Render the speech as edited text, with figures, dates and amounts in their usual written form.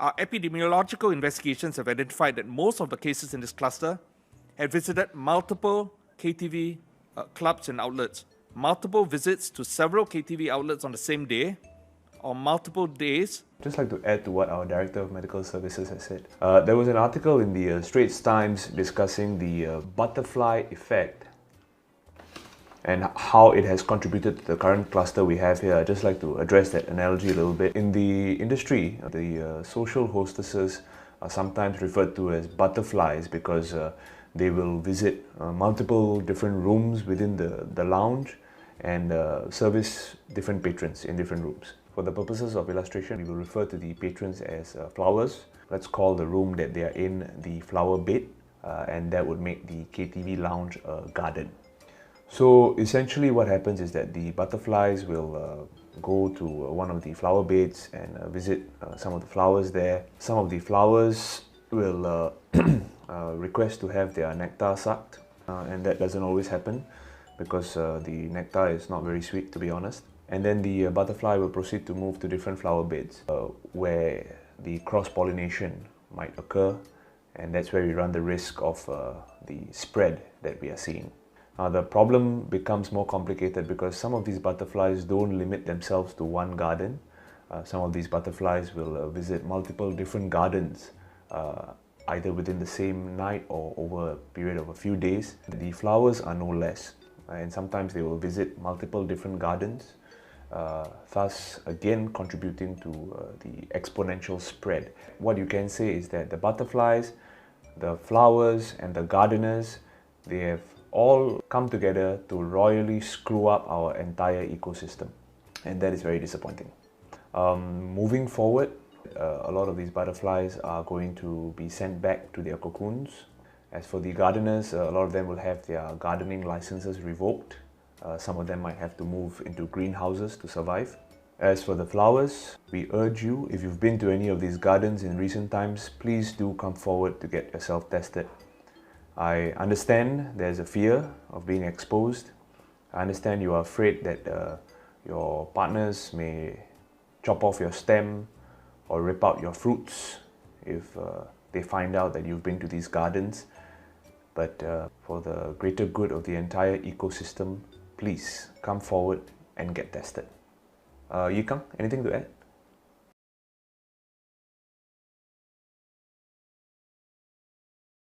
Our epidemiological investigations have identified that most of the cases in this cluster had visited multiple KTV clubs and outlets, multiple visits to several KTV outlets on the same day, or multiple days. Just like to add to what our Director of Medical Services has said. There was an article in the Straits Times discussing the butterfly effect and how it has contributed to the current cluster we have here. I'd just like to address that analogy a little bit. In the industry, the social hostesses are sometimes referred to as butterflies because they will visit multiple different rooms within the lounge and service different patrons in different rooms. For the purposes of illustration, we will refer to the patrons as flowers. Let's call the room that they are in the flower bed, and that would make the KTV lounge a garden. So essentially what happens is that the butterflies will go to one of the flower beds and visit some of the flowers there. Some of the flowers will request to have their nectar sucked, and that doesn't always happen because the nectar is not very sweet, to be honest. And then the butterfly will proceed to move to different flower beds where the cross-pollination might occur, and that's where we run the risk of the spread that we are seeing. The problem becomes more complicated because some of these butterflies don't limit themselves to one garden. Some of these butterflies will visit multiple different gardens, either within the same night or over a period of a few days. The flowers are no less, and sometimes they will visit multiple different gardens, thus again contributing to the exponential spread. What you can say is that the butterflies, the flowers and the gardeners, they have all come together to royally screw up our entire ecosystem, and that is very disappointing. Moving forward, a lot of these butterflies are going to be sent back to their cocoons. As for the gardeners, a lot of them will have their gardening licenses revoked. Some of them might have to move into greenhouses to survive. As for the flowers, we urge you, if you've been to any of these gardens in recent times, please do come forward to get yourself tested. I understand there's a fear of being exposed. I understand you are afraid that your partners may chop off your stem or rip out your fruits if they find out that you've been to these gardens. But for the greater good of the entire ecosystem, please come forward and get tested. Yikang, anything to add?